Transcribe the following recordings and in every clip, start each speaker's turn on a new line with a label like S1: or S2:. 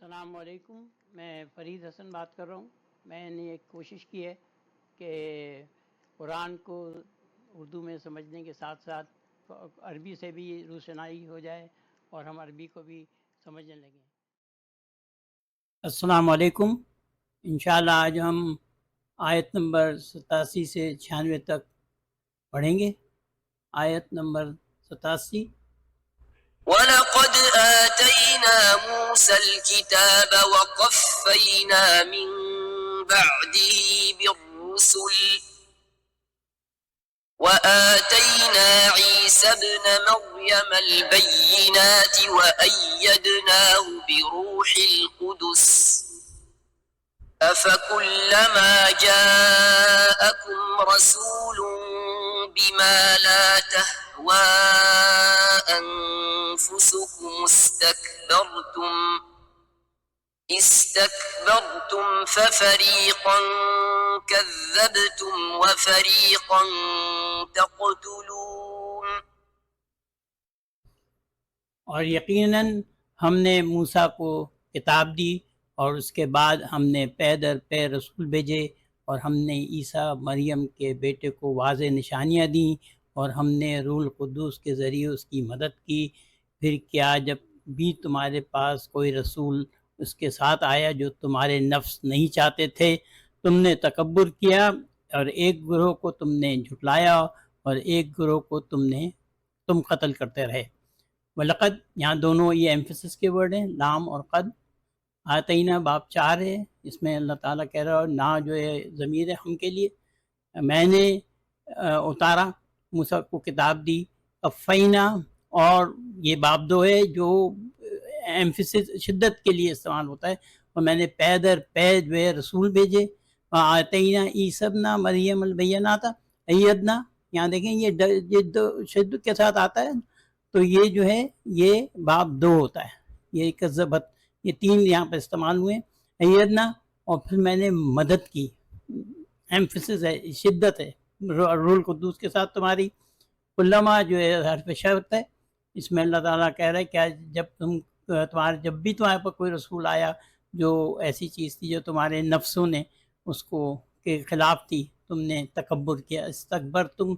S1: السلام علیکم، میں فرید حسن بات کر رہا ہوں۔ میں نے ایک کوشش کی ہے کہ قرآن کو اردو میں سمجھنے کے ساتھ ساتھ عربی سے بھی روشنائی ہو جائے اور ہم عربی کو بھی سمجھنے لگیں۔ السلام علیکم۔ انشاءاللہ آج ہم آیت نمبر 87 سے 96 تک پڑھیں گے۔ آیت نمبر 87۔
S2: وَلَقَدْ آتَيْنَا مُوسَى الْكِتَابَ وَقَفَّيْنَا مِن بَعْدِهِ بِالرُّسُلِ وَآتَيْنَا عِيسَى ابْنَ مَرْيَمَ الْبَيِّنَاتِ وَأَيَّدْنَاهُ بِرُوحِ الْقُدُسِ أَفَكُلَّمَا جَاءَكُمْ رَسُولٌ بِمَا لَا تَهْوَىٰ أَنفُسُكُمُ استكبرتم ففريقا كذبتم وفريقا تقتلون۔
S1: اور یقیناً ہم نے موسیٰ کو کتاب دی اور اس کے بعد ہم نے پے در پے رسول بھیجے اور ہم نے عیسیٰ مریم کے بیٹے کو واضح نشانیاں دیں اور ہم نے روح القدس کے ذریعے اس کی مدد کی۔ پھر کیا جب بھی تمہارے پاس کوئی رسول اس کے ساتھ آیا جو تمہارے نفس نہیں چاہتے تھے، تم نے تکبر کیا اور ایک گروہ کو تم نے جھٹلایا اور ایک گروہ کو تم قتل کرتے رہے۔ وَلَقَدْ، یہاں دونوں یہ ایمفسس کے ورڈ ہیں، لام اور قد۔ آتینہ باب 4 ہے، اس میں اللہ تعالیٰ کہہ رہا ہے، نہ جو ہے ضمیر ہے ہم کے لیے، میں نے اتارا موسیٰ کو کتاب دی۔ قفینہ، اور یہ باب 2 ہے جو ایمفسس شدت کے لیے استعمال ہوتا ہے، اور میں نے پے در پے جو ہے رسول بھیجے۔ آتینہ عیسی ابن مریم البینات ایدنا، یہاں دیکھیں یہ شدت کے ساتھ آتا ہے، تو یہ جو ہے یہ باب 2 ہوتا ہے، یہ کذبت، یہ 3 یہاں پہ استعمال ہوئے۔ ایدنا، اور پھر میں نے مدد کی، ایمفسس ہے، شدت ہے، روح القدس کے ساتھ تمہاری۔ علماء جو ہے حرف شرط ہے، اس میں اللہ تعالیٰ کہہ رہا ہے کہ جب بھی تمہارے پر کوئی رسول آیا جو ایسی چیز تھی جو تمہارے نفسوں نے اس کو کے خلاف تھی، تم نے تکبر کیا، استکبرتم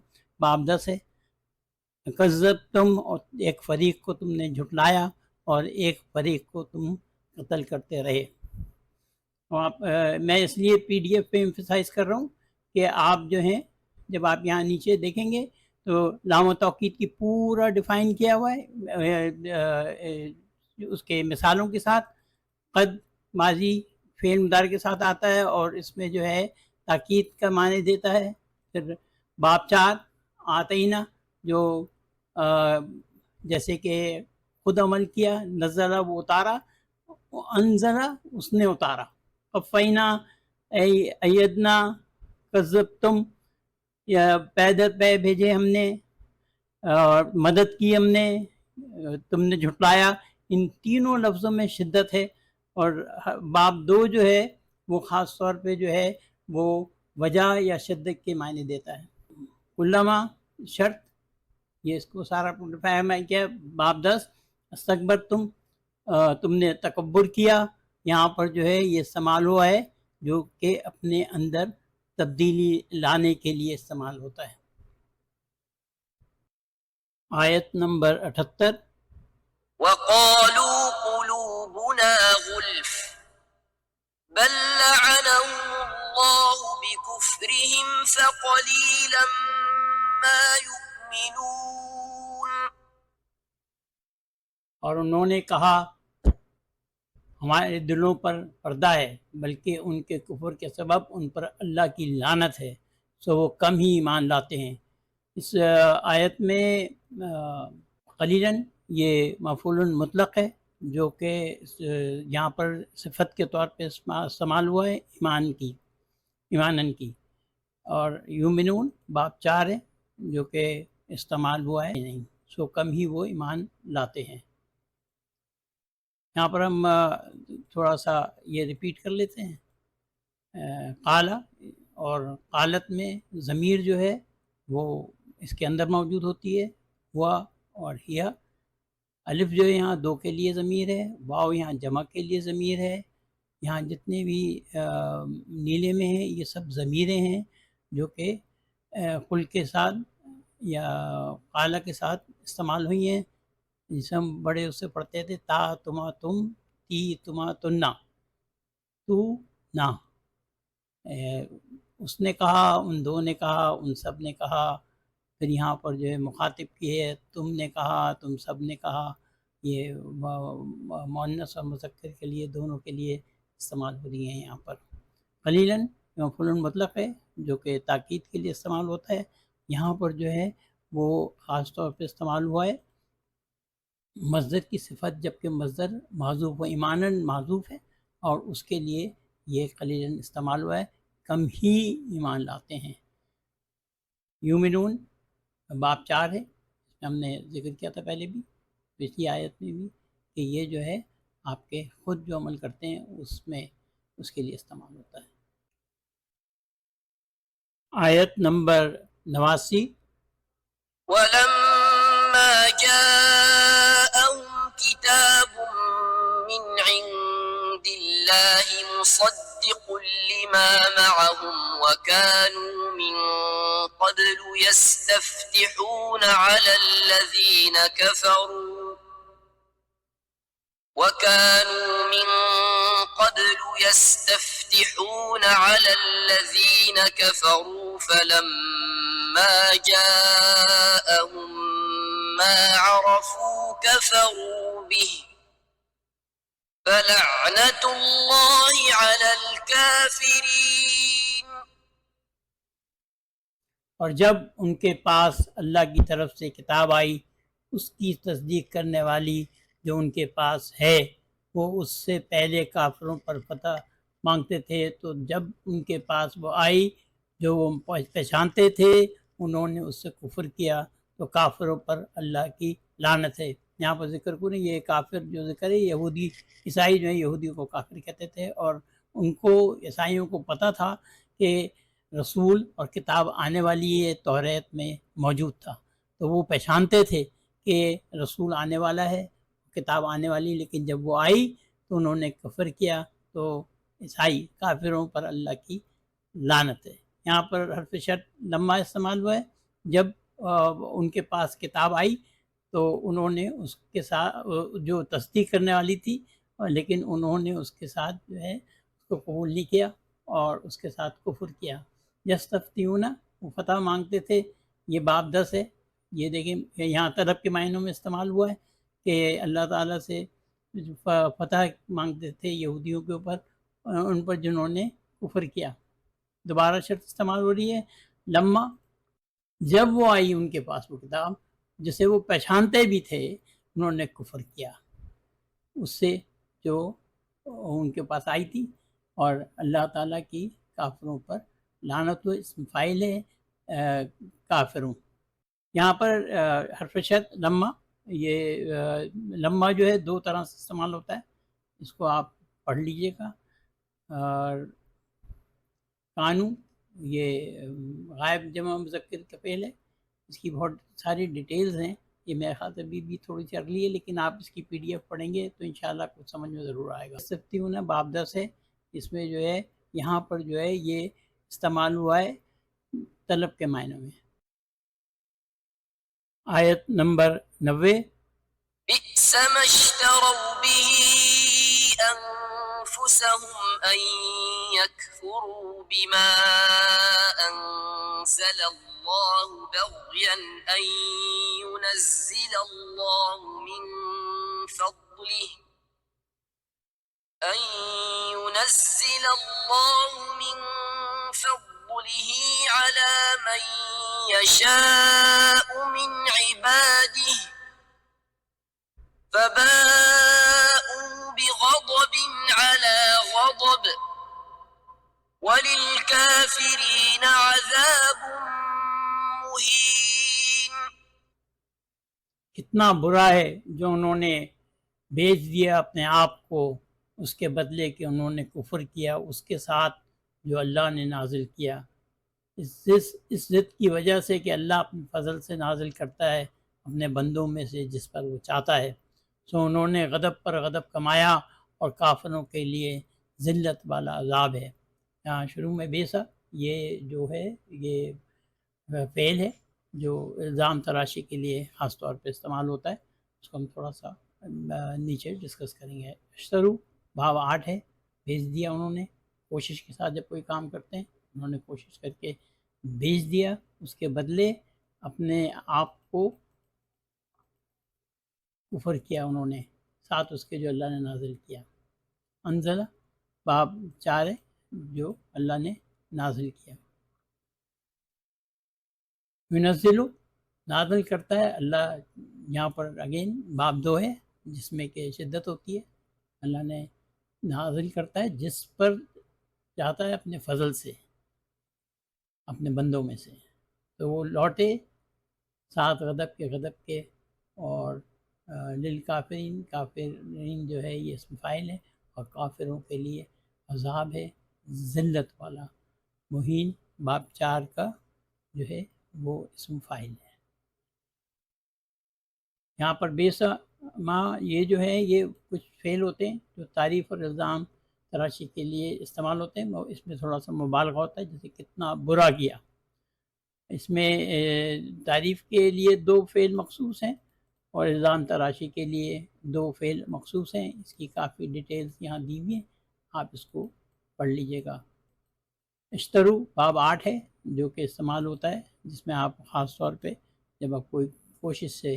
S1: باب 10 ہے۔ کذبتم، اور ایک فریق کو تم نے جھٹلایا اور ایک فریق کو تم قتل کرتے رہے۔ میں اس لیے پی ڈی ایف پہ ایمفسائز کر رہا ہوں کہ آپ جو ہیں جب آپ یہاں نیچے دیکھیں گے تو لام و توکید کی پورا ڈیفائن کیا ہوا ہے اس کے مثالوں کے ساتھ۔ قد ماضی فعل مضارع کے ساتھ آتا ہے اور اس میں جو ہے تاکید کا معنی دیتا ہے۔ پھر باب 4 آتینہ، جو جیسے کہ خود عمل کیا، نزلہ وہ اتارا، انزلہ اس نے اتارا، قفینہ ایدنا، کذبتم یا پے در پے بھیجے ہم نے اور مدد کی ہم نے، تم نے جھٹلایا، ان تینوں لفظوں میں شدت ہے۔ اور باب 2 جو ہے وہ خاص طور پہ جو ہے وہ وجہ یا شدت کے معنی دیتا ہے۔ علماء شرط، یہ اس کو سارا فہم ہے کہ باب 10 استکبرتم، تم نے تکبر کیا، یہاں پر جو ہے یہ استعمال ہوا ہے جو کہ اپنے اندر تبدیلی لانے کے لیے استعمال ہوتا ہے۔ آیت نمبر 78۔
S2: وَقَالُوا قُلُوبُنَا غُلْفٌ بَل لَّعَنَهُمُ اللَّهُ بِكُفْرِهِمْ فَقَلِيلًا مَّا يُؤْمِنُونَ۔
S1: اور انہوں نے کہا ہمارے دلوں پر پردہ ہے، بلکہ ان کے کفر کے سبب ان پر اللہ کی لعنت ہے، سو وہ کم ہی ایمان لاتے ہیں۔ اس آیت میں قلیلاً یہ مفعول مطلق ہے جو کہ یہاں پر صفت کے طور پہ استعمال ہوا ہے ایمانن کی، اور یومنون باب 4 ہے جو کہ استعمال ہوا ہے نہیں، سو کم ہی وہ ایمان لاتے ہیں۔ یہاں پر ہم تھوڑا سا یہ ریپیٹ کر لیتے ہیں۔ قالا اور قالت میں ضمیر جو ہے وہ اس کے اندر موجود ہوتی ہے، ہوا اور ہیا۔ الف جو ہے یہاں دو کے لیے ضمیر ہے، واو یہاں جمع کے لیے ضمیر ہے، یہاں جتنے بھی نیلے میں ہیں یہ سب ضمیریں ہیں جو کہ قل کے ساتھ یا قال کے ساتھ استعمال ہوئی ہیں، جسے ہم بڑے اس سے پڑھتے تھے تا تما تم، تی تما تنا، تو نا، اس نے کہا، ان دو نے کہا، ان سب نے کہا، پھر یہاں پر جو ہے مخاطب کی ہے، تم نے کہا، تم سب نے کہا، یہ مؤنث اور مذکر کے لیے دونوں کے لیے استعمال ہو رہی ہیں یہاں پر۔ قلیلاً مفعول مطلق ہے جو کہ تاکید کے لیے استعمال ہوتا ہے، یہاں پر جو ہے وہ خاص طور پہ استعمال ہوا ہے مصدر کی صفت، جبکہ مصدر محذوف و ایماناً محذوف ہے اور اس کے لیے یہ قلیلاً استعمال ہوا ہے، کم ہی ایمان لاتے ہیں۔ یومنون باب 4 ہے، اس میں ہم نے ذکر کیا تھا پہلے بھی، پچھلی آیت میں بھی، کہ یہ جو ہے آپ کے خود جو عمل کرتے ہیں اس میں اس کے لیے استعمال ہوتا ہے۔ آیت نمبر 89۔
S2: ولما جاءهم كتاب من عند الله مصدق لما معهم وكانوا من قبل يستفتحون على الذين كفروا فلما جاءهم ما عرفوا كفروا به فلعنة الله على الكافرين۔
S1: اور جب ان کے پاس اللہ کی طرف سے کتاب آئی اس کی تصدیق کرنے والی جو ان کے پاس ہے، وہ اس سے پہلے کافروں پر فتح مانگتے تھے، تو جب ان کے پاس وہ آئی جو وہ پہچانتے تھے انہوں نے اس سے کفر کیا، تو کافروں پر اللہ کی لعنت ہے۔ یہاں پر ذکر کریں، یہ کافر جو ذکر ہے یہودی عیسائی جو ہیں یہودیوں کو کافر کہتے تھے، اور ان کو عیسائیوں کو پتہ تھا کہ رسول اور کتاب آنے والی ہے، توریت میں موجود تھا، تو وہ پہچانتے تھے کہ رسول آنے والا ہے، کتاب آنے والی، لیکن جب وہ آئی تو انہوں نے کفر کیا، تو عیسائی کافروں پر اللہ کی لعنت ہے۔ یہاں پر حرف شرط لما استعمال ہوا ہے، جب ان کے پاس کتاب آئی تو انہوں نے اس کے ساتھ جو تصدیق کرنے والی تھی، لیکن انہوں نے اس کے ساتھ جو ہے اس کو قبول نہیں کیا اور اس کے ساتھ کفر کیا۔ یستفتیون، وہ فتح مانگتے تھے، یہ باب 10 ہے، یہ دیکھیں یہاں طلب کے معنوں میں استعمال ہوا ہے کہ اللہ تعالیٰ سے فتح مانگتے تھے یہودیوں کے اوپر، ان پر جنہوں نے کفر کیا۔ دوبارہ شرط استعمال ہو رہی ہے لما، جب وہ آئی ان کے پاس وہ کتاب جسے وہ پہچانتے بھی تھے، انہوں نے کفر کیا اس سے جو ان کے پاس آئی تھی، اور اللہ تعالیٰ کی کافروں پر لعنت، اسم فاعل ہے کافروں۔ یہاں پر حرف شرط لما، یہ لما جو ہے دو طرح سے استعمال ہوتا ہے، اس کو آپ پڑھ لیجئے گا۔ اور کانو، یہ غائب جمع مذکر کا فعل ہے، اس کی بہت ساری ڈیٹیلز ہیں، یہ میرے خیال سے بھی تھوڑی سی اگلی ہے، لیکن آپ اس کی PDF پڑھیں گے تو انشاءاللہ کچھ سمجھ میں ضرور آئے گا۔ سفتیون باب 10 ہے، اس میں جو ہے یہاں پر جو ہے یہ استعمال ہوا ہے طلب کے معنوں میں۔ آیت نمبر 90۔
S2: بئس ما اشتروا به أنفسهم أن يكفروا بما أنزل الله بغيا أن ينزل الله من فضله على من يشاء من عباده فباءوا بغضب على غضب وللكافرين عذاب مهين۔
S1: کتنا برا ہے جو انہوں نے بیچ دیا اپنے آپ کو اس کے بدلے کہ انہوں نے کفر کیا اس کے ساتھ جو اللہ نے نازل کیا، اس ضد کی وجہ سے کہ اللہ اپنے فضل سے نازل کرتا ہے اپنے بندوں میں سے جس پر وہ چاہتا ہے، سو انہوں نے غضب پر غضب کمایا اور کافروں کے لیے ذلت والا عذاب ہے۔ یہاں شروع میں بیسا یہ جو ہے یہ فعل ہے جو الزام تراشی کے لیے خاص طور پہ استعمال ہوتا ہے، اس کو ہم تھوڑا سا نیچے ڈسکس کریں گے۔ اشترو بھاو 8 ہے، بھیج دیا انہوں نے، کوشش کے ساتھ جب کوئی کام کرتے ہیں انہوں نے کوشش کر کے بھیج دیا، اس کے بدلے اپنے آپ کو کفر کیا انہوں نے، ساتھ اس کے جو اللہ نے نازل کیا۔ انزلہ باب 4 ہے جو اللہ نے نازل کیا۔ ينزل نازل کرتا ہے اللہ، یہاں پر اگین باب 2 ہے جس میں کہ شدت ہوتی ہے، اللہ نے نازل کرتا ہے جس پر چاہتا ہے اپنے فضل سے، اپنے بندوں میں سے، تو وہ لوٹے ساتھ غضب کے اور للکافرین، کافرین جو ہے یہ اسم فاعل ہے، اور کافروں کے لیے عذاب ہے ذلت والا، مہین باب 4 کا جو ہے وہ اسم فاعل ہے۔ یہاں پر بیسا ما یہ جو ہے یہ کچھ فعل ہوتے ہیں جو تعریف اور الزام تراشی کے لیے استعمال ہوتے ہیں، اس میں تھوڑا سا مبالغہ ہوتا ہے، جیسے کتنا برا کیا۔ اس میں تعریف کے لیے 2 فعل مخصوص ہیں اور الزام تراشی کے لیے 2 فعل مخصوص ہیں، اس کی کافی ڈیٹیلز یہاں دی ہوئی ہیں، آپ اس کو پڑھ لیجئے گا۔ اشترو باب 8 ہے جو کہ استعمال ہوتا ہے جس میں آپ خاص طور پہ جب آپ کوئی کوشش سے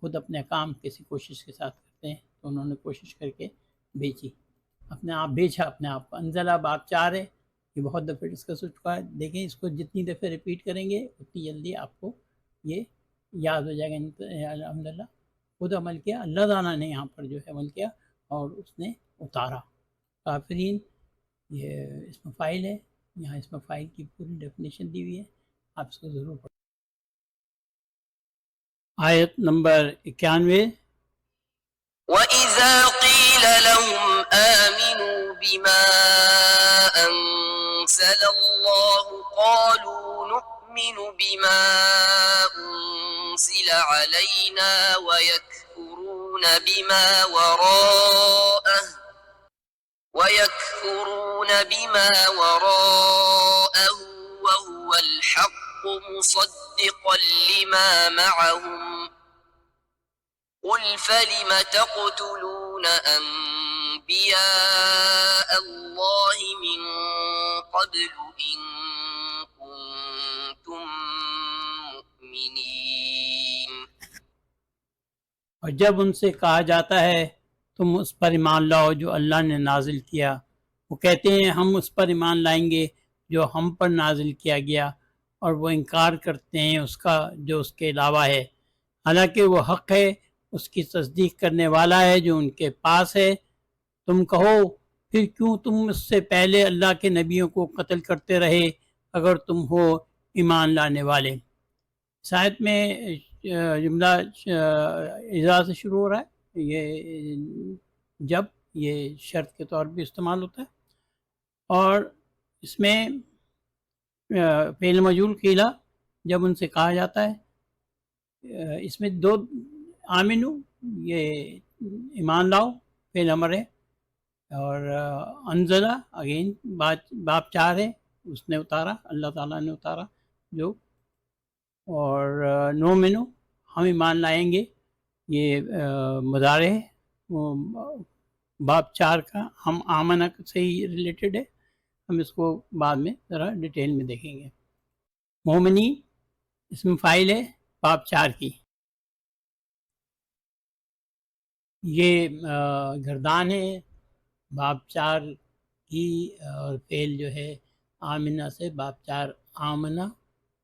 S1: خود اپنے کام کسی کوشش کے ساتھ کرتے ہیں تو انہوں نے کوشش کر کے بیچی، اپنے آپ بیچا اپنے آپ کو۔ انزلہ باب 4 ہے، یہ بہت دفعہ ڈسکس ہو چکا ہے، دیکھیں اس کو جتنی دفعہ ریپیٹ کریں گے اتنی جلدی آپ کو یہ یاد ہو جائے گا۔ الحمدللہ خود عمل کیا، اللہ تعالیٰ نے یہاں پر جو ہے عمل کیا اور اس نے اتارا۔ کافرین یہ اسم فاعل ہے، یہاں اسم فاعل کی پوری ڈیفینیشن دی ہوئی ہے، آپ اس کو ضرور پڑھیں۔ آیت نمبر 91۔
S2: وَإِذَا قِيلَ لَهُمْ آمِنُوا بِمَا أَنزَلَ اللَّهُ قَالُوا نُؤْمِنُ بِمَا أُنزِلَ عَلَيْنَا وَيَكْفُرُونَ بِمَا وَرَاءَهُ وَهُوَ الْحَقُّ مُصَدِّقًا لِمَا مَعَهُمْ قُلْ فَلِمَ تَقْتُلُونَ أَنبِيَاءَ اللَّهِ مِن قَبْلُ إِن كُنتُم مُّؤْمِنِينَ۔
S1: اور جب ان سے کہا جاتا ہے تم اس پر ایمان لاؤ جو اللہ نے نازل کیا، وہ کہتے ہیں ہم اس پر ایمان لائیں گے جو ہم پر نازل کیا گیا، اور وہ انکار کرتے ہیں اس کا جو اس کے علاوہ ہے، حالانکہ وہ حق ہے، اس کی تصدیق کرنے والا ہے جو ان کے پاس ہے۔ تم کہو پھر کیوں تم اس سے پہلے اللہ کے نبیوں کو قتل کرتے رہے اگر تم ہو ایمان لانے والے۔ اس آیت میں جملہ اذا سے شروع ہو رہا ہے، یہ جب یہ شرط کے طور پہ استعمال ہوتا ہے، اور اس میں فعل مجہول قیلا جب ان سے کہا جاتا ہے، اس میں 2 آمنو یہ ایمان لاؤ فعل امر ہے، اور انزلہ اگین باب 4 ہے، اس نے اتارا، اللہ تعالیٰ نے اتارا جو، اور نؤمنو ہم ایمان لائیں گے، یہ مضارع ہے باب 4 کا، ہم آمنہ سے ہی ریلیٹڈ ہے، ہم اس کو بعد میں ذرا ڈیٹیل میں دیکھیں گے۔ مومنی اسم فاعل ہے باب 4 کی، یہ گردان ہے باب 4 کی، اور فعل جو ہے آمنہ سے باب 4 آمنہ،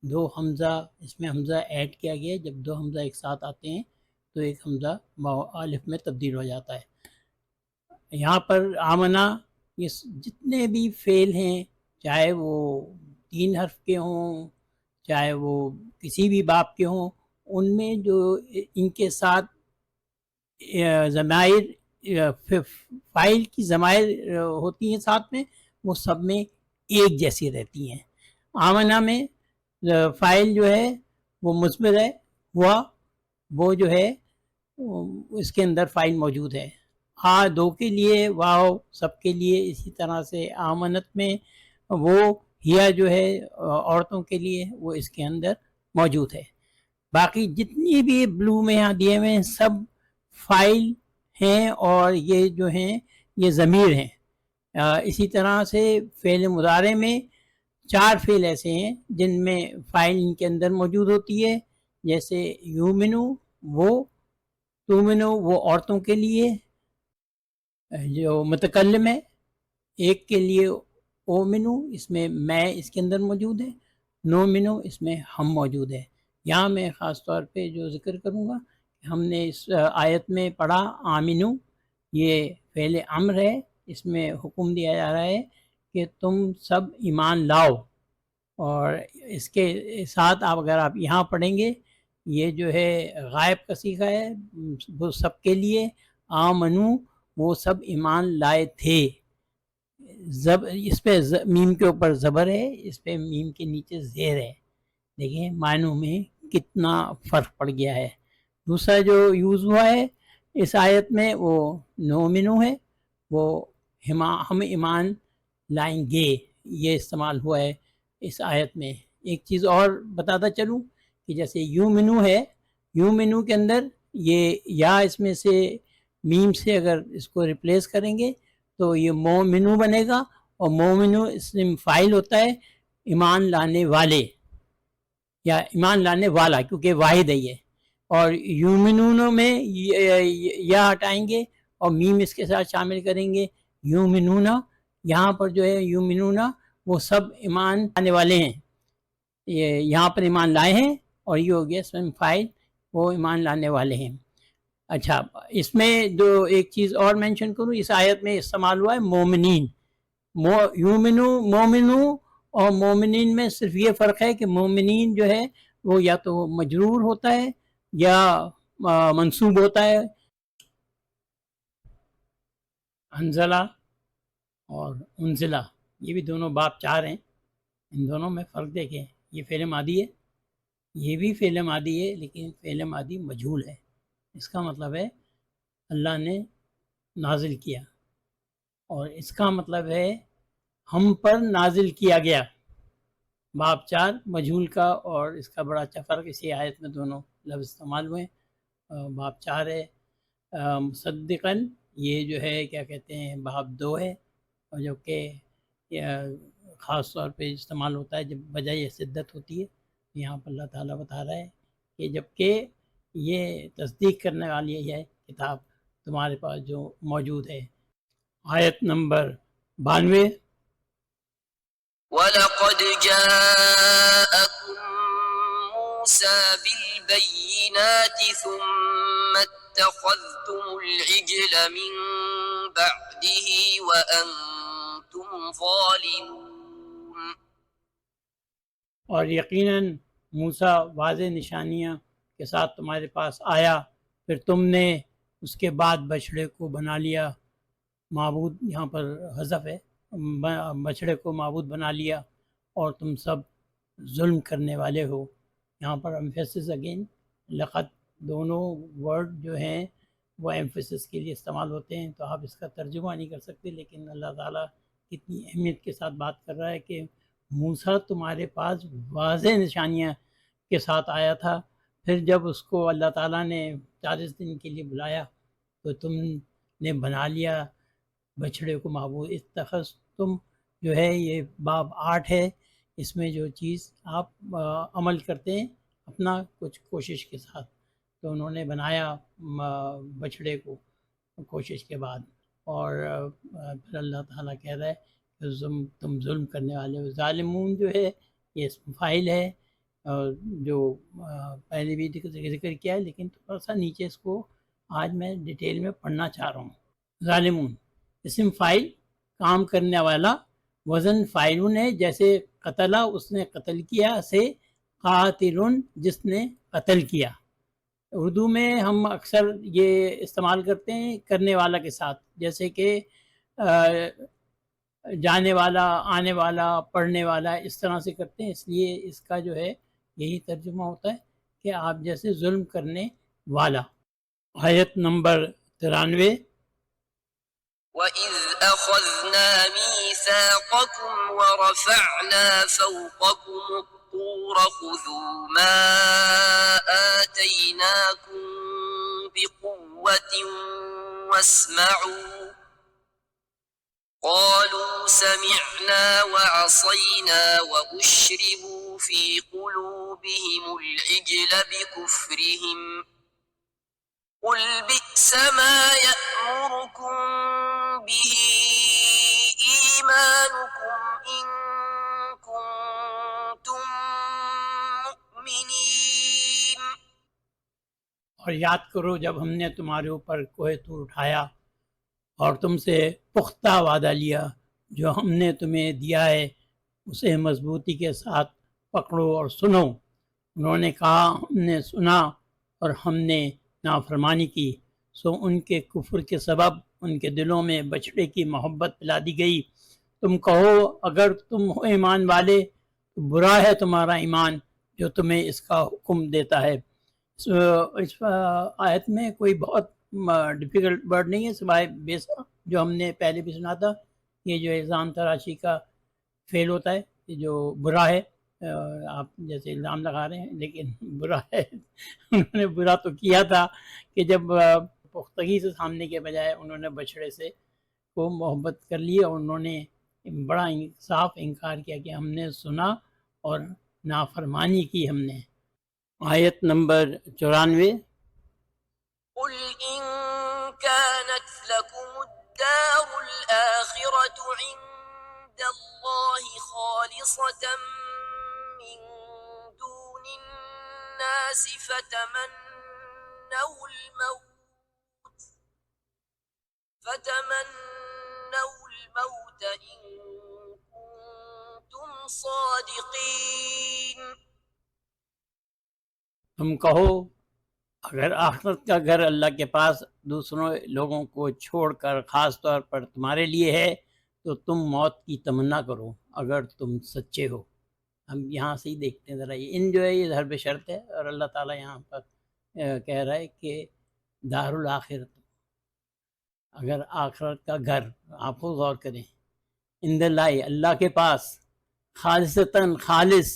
S1: 2 حمزہ اس میں حمزہ ایڈ کیا گیا ہے، جب 2 حمزہ ایک ساتھ آتے ہیں تو ایک حمزہ الف میں تبدیل ہو جاتا ہے۔ یہاں پر آمنہ یہ جتنے بھی فعل ہیں، چاہے وہ 3 حرف کے ہوں چاہے وہ کسی بھی باب کے ہوں، ان میں جو ان کے ساتھ ضمائر فاعل کی ضمائر ہوتی ہیں ساتھ میں، وہ سب میں ایک جیسی رہتی ہیں۔ آمنہ میں فاعل جو ہے وہ مثبت ہے، ہوا وہ جو ہے اس کے اندر فائل موجود ہے. دو کے لیے واو، سب کے لیے اسی طرح سے آمنت میں وہ ہیا جو ہے عورتوں کے لیے وہ اس کے اندر موجود ہے. باقی جتنی بھی بلو میں یہاں دیے ہوئے ہیں سب فائل ہیں اور یہ جو ہیں یہ ضمیر ہیں. اسی طرح سے فعل مضارع میں 4 فعل ایسے ہیں جن میں فائل ان کے اندر موجود ہوتی ہے، جیسے یومنو وہ، تومنو وہ عورتوں کے لیے، جو متکلم ہے ایک کے لیے اومنو، اس میں میں اس کے اندر موجود ہے، نومنو اس میں ہم موجود ہے. یہاں میں خاص طور پہ جو ذکر کروں گا کہ ہم نے اس آیت میں پڑھا آمنو، یہ فعل امر ہے، اس میں حکم دیا جا رہا ہے کہ تم سب ایمان لاؤ. اور اس کے ساتھ اگر آپ یہاں پڑھیں گے یہ جو ہے غائب کا صیغہ ہے، وہ سب کے لیے، آمنو وہ سب ایمان لائے تھے. اس پہ میم کے اوپر زبر ہے، اس پہ میم کے نیچے زیر ہے. دیکھیں معنوں میں کتنا فرق پڑ گیا ہے. دوسرا جو یوز ہوا ہے اس آیت میں وہ نومنو ہے، وہ ہم ایمان لائیں گے، یہ استعمال ہوا ہے اس آیت میں. ایک چیز اور بتاتا چلوں کہ جیسے یومنو ہے، یومنو کے اندر یہ یا اس میں سے میم سے اگر اس کو ریپلیس کریں گے تو یہ مومنو بنے گا، اور مومنو اسم فاعل ہوتا ہے ایمان لانے والے یا ایمان لانے والا، کیونکہ واحد ہے یہ. اور یومنون میں یا ہٹائیں گے اور میم اس کے ساتھ شامل کریں گے یومنون. یہاں پر جو ہے یومنون وہ سب ایمان لانے والے ہیں، یہ یہاں پر ایمان لائے ہیں، اور یہ ہو گیا اسم فاعل، وہ ایمان لانے والے ہیں. اچھا، اس میں جو ایک چیز اور مینشن کروں، اس آیت میں استعمال ہوا ہے مومنین. مومنو اور مومنین میں صرف یہ فرق ہے کہ مومنین جو ہے وہ یا تو مجرور ہوتا ہے یا منصوب ہوتا ہے. انزلہ اور انزلہ یہ بھی دونوں باب 4 ہیں، ان دونوں میں فرق دیکھیں. یہ فعل ماضی ہے، یہ بھی فعل ماضی ہے لیکن فعل ماضی مجہول ہے. اس کا مطلب ہے اللہ نے نازل کیا، اور اس کا مطلب ہے ہم پر نازل کیا گیا. باب 4 مجہول کا، اور اس کا بڑا اچھا فرق اسی آیت میں دونوں لفظ استعمال ہوئے. باب 4 ہے. مصدقاً یہ جو ہے کیا کہتے ہیں باب 2 ہے، اور جو کہ خاص طور پہ استعمال ہوتا ہے جب بجائے شدت ہوتی ہے. یہاں پر اللہ تعالیٰ بتا رہا ہے کہ جب کہ یہ تصدیق کرنے والی ہے کتاب تمہارے پاس جو موجود ہے. آیت نمبر 92.
S2: وَلَقَدْ جَاءَكُم مُوسَى بِالْبَيِّنَاتِ ثُمَّ اتَّخَذْتُمُ الْعِجْلَ مِن بَعْدِهِ وَأَنْتُمْ ظَالِمُونَ.
S1: اور یقیناً موسیٰ واضح نشانیاں کے ساتھ تمہارے پاس آیا، پھر تم نے اس کے بعد بچڑے کو بنا لیا معبود، یہاں پر حذف ہے، بچڑے کو معبود بنا لیا، اور تم سب ظلم کرنے والے ہو. یہاں پر ایمفیسس اگین لقد، دونوں ورڈ جو ہیں وہ ایمفیسس کے لیے استعمال ہوتے ہیں، تو آپ اس کا ترجمہ نہیں کر سکتے، لیکن اللہ تعالیٰ کتنی اہمیت کے ساتھ بات کر رہا ہے کہ موسیٰ تمہارے پاس واضح نشانیاں کے ساتھ آیا تھا، پھر جب اس کو اللہ تعالیٰ نے 40 دن کے لیے بلایا تو تم نے بنا لیا بچھڑے کو معبود. اتخذ تم جو ہے یہ باب 8 ہے، اس میں جو چیز آپ عمل کرتے ہیں اپنا کچھ کوشش کے ساتھ، تو انہوں نے بنایا بچھڑے کو کوشش کے بعد، اور پھر اللہ تعالیٰ کہہ رہا ہے کہ تم ظلم کرنے والے ہو. ظالمون جو ہے یہ اسم فاعل ہے، جو پہلے بھی ذکر کیا ہے، لیکن تھوڑا سا نیچے اس کو آج میں ڈیٹیل میں پڑھنا چاہ رہا ہوں. ظالمون اسم فاعل کام کرنے والا، وزن فاعلون ہے، جیسے قتلہ اس نے قتل کیا سے قاتلن جس نے قتل کیا. اردو میں ہم اکثر یہ استعمال کرتے ہیں کرنے والا کے ساتھ، جیسے کہ جانے والا، آنے والا، پڑھنے والا، اس طرح سے کرتے ہیں. اس لیے اس کا جو ہے یہی ترجمہ ہوتا ہے کہ آپ جیسے ظلم کرنے والا. آیت نمبر 93۔
S2: وَإِذْ أَخَذْنَا مِيثَاقَكُمْ وَرَفَعْنَا فَوْقَكُمُ الطُّورَ خُذُوا مَا آتَيْنَاكُمْ بِقُوَّةٍ وَاسْمَعُوا قالوا سمعنا وعصينا وأشربوا في قلوبهم العجل بكفرهم قل بئس ما يأمركم به إيمانكم إن كنتم مؤمنين۔
S1: اور یاد کرو جب ہم نے تمہارے اوپر کوہ طور اٹھایا اور تم سے پختہ وعدہ لیا، جو ہم نے تمہیں دیا ہے اسے مضبوطی کے ساتھ پکڑو اور سنو۔ انہوں نے کہا ہم نے سنا اور ہم نے نافرمانی کی، سو ان کے کفر کے سبب ان کے دلوں میں بچڑے کی محبت پلا دی گئی۔ تم کہو اگر تم ہو ایمان والے تو برا ہے تمہارا ایمان جو تمہیں اس کا حکم دیتا ہے۔ اس آیت میں کوئی بہت ڈیفیکلٹ ورڈ نہیں ہے سوائے بیسا جو ہم نے پہلے بھی سنا تھا، یہ جو الزام تراشی کا فعل ہوتا ہے، یہ جو برا ہے، آپ جیسے الزام لگا رہے ہیں لیکن برا ہے۔ انہوں نے برا تو کیا تھا کہ جب پختگی سے سامنے کے بجائے انہوں نے بچڑے سے کو محبت کر لی اور انہوں نے بڑا صاف انکار کیا کہ ہم نے سنا اور نافرمانی کی ہم نے۔ آیت نمبر 94۔
S2: قل إن كانت لكم الدار الآخرة عند الله خالصة من دون الناس فتمنوا الموت إن كنتم صادقين۔
S1: تم کہو اگر آخرت کا گھر اللہ کے پاس دوسروں لوگوں کو چھوڑ کر خاص طور پر تمہارے لیے ہے تو تم موت کی تمنا کرو اگر تم سچے ہو۔ ہم یہاں سے ہی دیکھتے ہیں ذرا، یہ ان جو ہے یہ حرف شرط ہے اور اللہ تعالیٰ یہاں پر کہہ رہا ہے کہ دار الآخرت، اگر آخرت کا گھر، آپ کو غور کریں، عند اللہ اللہ کے پاس، خالصتاً خالص،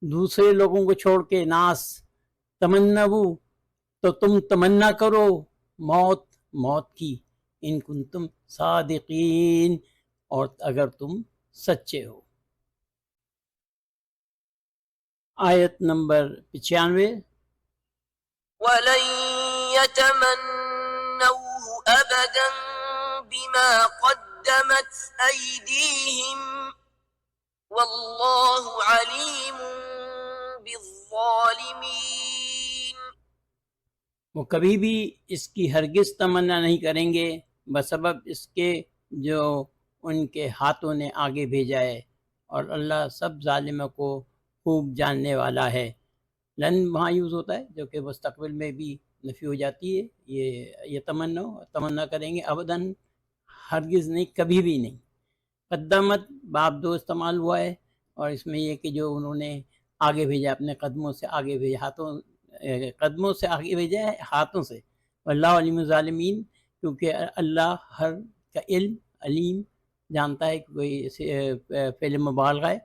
S1: دوسرے لوگوں کو چھوڑ کے ناس، تمنو تو تم تمنا کرو موت کی، ان کنتم صادقین، اور اگر تم سچے ہو۔ آیت نمبر 95۔
S2: ولن يتمنوه أبدا بما قدمت أيديهم والله عليم بالظالمين۔
S1: وہ کبھی بھی اس کی ہرگز تمنا نہیں کریں گے بسبب اس کے جو ان کے ہاتھوں نے آگے بھیجا ہے، اور اللہ سب ظالموں کو خوب جاننے والا ہے۔ لن وہاں یوز ہوتا ہے جو کہ مستقبل میں بھی نفی ہو جاتی ہے، یہ تمنا کریں گے، ابداً ہرگز نہیں، کبھی بھی نہیں۔ قدمت باب دو استعمال ہوا ہے، اور اس میں یہ کہ جو انہوں نے آگے بھیجا، اپنے قدموں سے آگے بھیجا، قدموں سے آگے بھیجا ہے، ہاتھوں سے۔ واللہ علیم الظالمین، کیونکہ اللہ ہر کا علم علیم جانتا ہے کہ کوئی فعل مبالغہ ہے،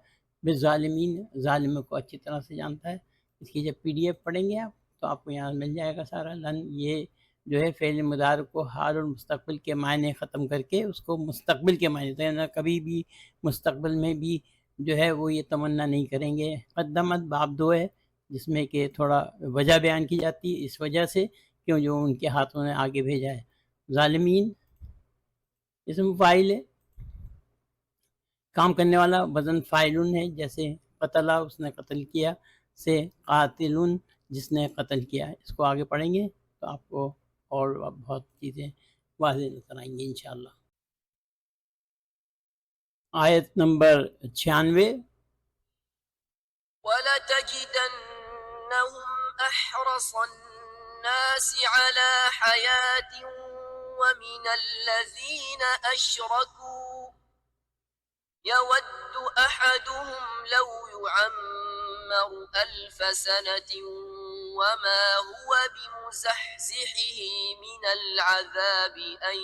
S1: بالظالمین، ظالموں کو اچھی طرح سے جانتا ہے۔ اس کی جب PDF پڑھیں گے آپ تو آپ کو یہاں مل جائے گا سارا۔ لن یہ جو ہے فعل مضارع کو حال اور مستقبل کے معنی ختم کر کے اس کو مستقبل کے معنی دیتے ہیں، کبھی بھی مستقبل میں بھی جو ہے وہ یہ تمنا نہیں کریں گے۔ قدمت باب دو ہے جس میں کہ تھوڑا وجہ بیان کی جاتی ہے، اس وجہ سے کیوں جو ان کے ہاتھوں نے آگے بھیجا ہے۔ ظالمین اسم فاعل ہے، کام کرنے والا، وزن فاعلن ہے، جیسے قتلہ اس نے قتل کیا سے قاتلن جس نے قتل کیا۔ اس کو آگے پڑھیں گے تو آپ کو اور بہت چیزیں واضح نظر آئیں گی انشاءاللہ۔ آیت نمبر 96۔
S2: وَلَتَجِدَنَّهُمْ أَحْرَصَ النَّاسِ عَلَى حَيَاةٍ وَمِنَ الَّذِينَ أَشْرَكُوا يَوَدُّ أَحَدُهُمْ لَوْ يُعَمَّرُ أَلْفَ سَنَةٍ وما هو بمزحزحه من العذاب أن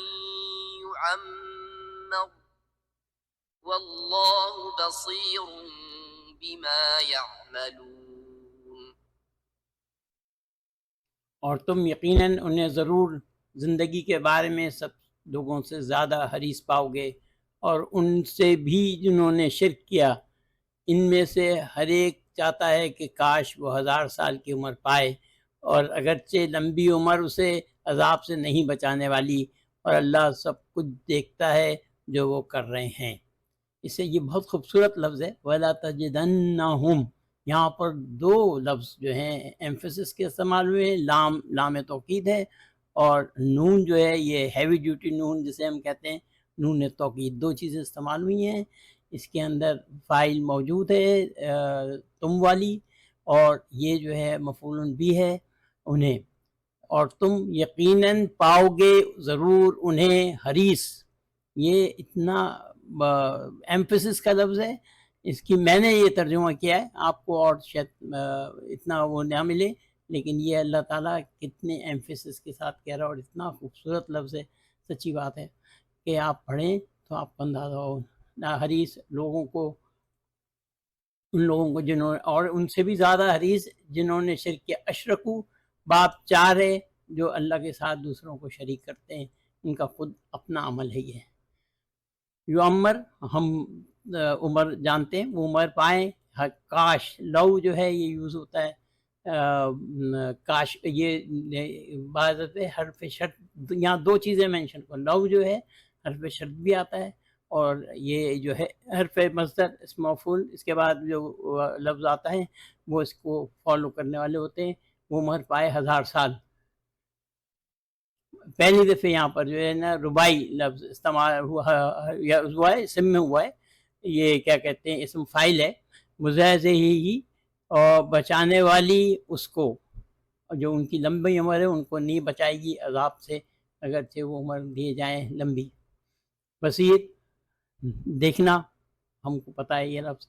S2: يعمر والله بصير بما يعملون.
S1: اور تم یقیناً انہیں ضرور زندگی کے بارے میں سب لوگوں سے زیادہ حریص پاؤ گے، اور ان سے بھی جنہوں نے شرک کیا، ان میں سے ہر ایک چاہتا ہے کہ کاش وہ 1000 سال کی عمر پائے، اور اگرچہ لمبی عمر اسے عذاب سے نہیں بچانے والی، اور اللہ سب کچھ دیکھتا ہے جو وہ کر رہے ہیں۔ اس سے یہ بہت خوبصورت لفظ ہے، وَلَا تَجِدَنَّهُمْ، یہاں پر 2 لفظ جو ہیں ایمفیسس کے استعمال ہوئے ہیں، لام توکید ہے، اور نون جو ہے یہ ہیوی ڈیوٹی نون جسے ہم کہتے ہیں، نون توکید، 2 چیزیں استعمال ہوئی ہیں۔ اس کے اندر فاعل موجود ہے تم والی، اور یہ جو ہے مفعول بھی ہے انہیں، اور تم یقیناً پاؤ گے ضرور انہیں حریص، یہ اتنا ایمفیسس کا لفظ ہے۔ اس کی میں نے یہ ترجمہ کیا ہے، آپ کو اور شاید اتنا وہ نہ ملے، لیکن یہ اللہ تعالیٰ کتنے ایمفیسس کے ساتھ کہہ رہا ہے، اور اتنا خوبصورت لفظ ہے، سچی بات ہے کہ آپ پڑھیں تو آپ کو اندازہ ہو حریص لوگوں کو، ان لوگوں کو جنہوں نے، اور ان سے بھی زیادہ حریص جنہوں نے شرک کیا۔ اشرکو باب 4 ہے، جو اللہ کے ساتھ دوسروں کو شریک کرتے ہیں، ان کا خود اپنا عمل ہے یہ۔ یعمر، ہم عمر جانتے ہیں، وہ عمر پائیں، کاش، لو جو ہے یہ یوز ہوتا ہے، کاش، یہ بعض حرف شرط، یہاں 2 چیزیں مینشن کرو، لو جو ہے حرف شرط بھی آتا ہے، اور یہ جو ہے حرف مصدر اسم مفعول، اس کے بعد جو لفظ آتا ہے وہ اس کو فالو کرنے والے ہوتے ہیں۔ وہ عمر پائے 1000 سال، پہلی دفعہ یہاں پر جو ہے نا ربائی لفظ استعمال ہوا ہے، اسم میں ہوا ہے، یہ کیا کہتے ہیں، اسم فاعل ہے، مزحزحہ، اور بچانے والی اس کو، جو ان کی لمبی عمر ہے ان کو نہیں بچائے گی عذاب سے، اگرچہ وہ عمر دیے جائیں لمبی۔ بصیر، دیکھنا، ہم کو پتہ ہے یہ لفظ۔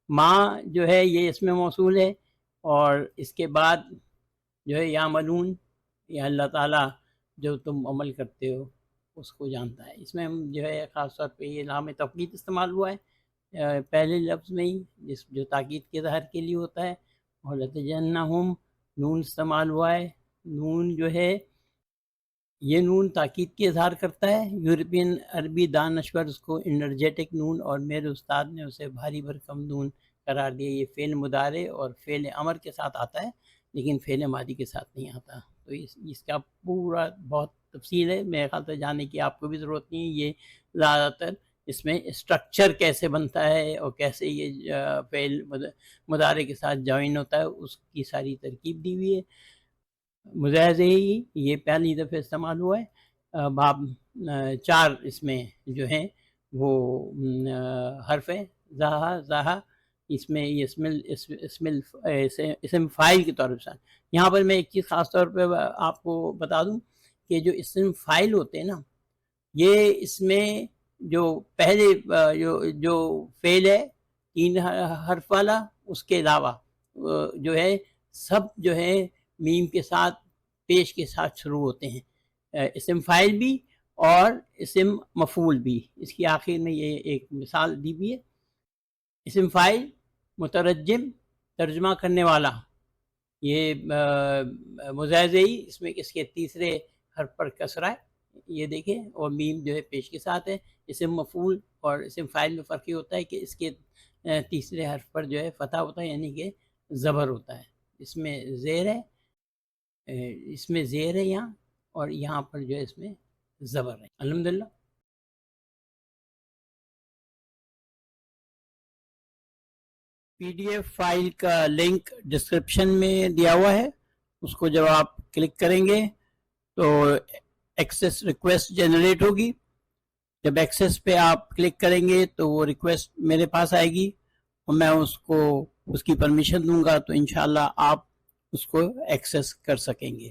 S1: ماں جو ہے یہ اسم موصول ہے، اور اس کے بعد جو ہے یعملون، یا اللہ تعالیٰ جو تم عمل کرتے ہو اس کو جانتا ہے۔ اس میں ہم جو ہے خاص طور پہ یہ لام توکید استعمال ہوا ہے پہلے لفظ میں ہی، جو تاکید کے ظاہر کے لیے ہوتا ہے، اور لَتَجَنَّهُمْ نون استعمال ہوا ہے۔ نون جو ہے یہ نون تاکید کی اظہار کرتا ہے، یورپین عربی دانشور اس کو انرجیٹک نون، اور میرے استاد نے اسے بھاری بھرکم نون قرار دیا۔ یہ فعل مضارع اور فعل امر کے ساتھ آتا ہے، لیکن فعل ماضی کے ساتھ نہیں آتا، تو اس کا پورا بہت تفصیل ہے، میرے خیال سے جاننے کی آپ کو بھی ضرورت نہیں ہے۔ یہ زیادہ تر اس میں اسٹرکچر کیسے بنتا ہے اور کیسے یہ فعل مضارع کے ساتھ جوائن ہوتا ہے، اس کی ساری ترکیب دی ہوئی ہے۔ مزحزحی یہ پہلی دفعہ استعمال ہوا ہے، باب 4 اس میں جو ہیں وہ حرف ہے زہا، اس میں یہ اسم فاعل کے طور پر۔ یہاں پر میں ایک چیز خاص طور پہ آپ کو بتا دوں کہ جو اسم فاعل ہوتے ہیں نا، یہ اس میں جو پہلے جو فعل ہے 3 حرف والا، اس کے علاوہ جو ہے سب جو ہے میم کے ساتھ، پیش کے ساتھ شروع ہوتے ہیں، اسم فاعل بھی اور اسم مفعول بھی۔ اس کی آخر میں یہ ایک مثال دی بھی ہے۔ اسم فاعل مترجم، ترجمہ کرنے والا، یہ مزحزحی، اس میں اس کے تیسرے حرف پر کسرہ ہے، یہ دیکھیں، اور میم جو ہے پیش کے ساتھ ہے۔ اسم مفعول اور اسم فاعل میں فرق یہ ہوتا ہے کہ اس کے تیسرے حرف پر جو ہے فتح ہوتا ہے، یعنی کہ زبر ہوتا ہے۔ اس میں زیر ہے، یہاں، اور یہاں پر جو ہے اس میں زبر ہے۔ الحمدللہ۔ PDF فائل کا لنک ڈسکرپشن میں دیا ہوا ہے، اس کو جب آپ کلک کریں گے تو ایکسیس ریکویسٹ جنریٹ ہوگی۔ جب ایکسیس پہ آپ کلک کریں گے تو وہ ریکویسٹ میرے پاس آئے گی، اور میں اس کی پرمیشن دوں گا، تو انشاءاللہ آپ اس کو ایکسیس کر سکیں گے۔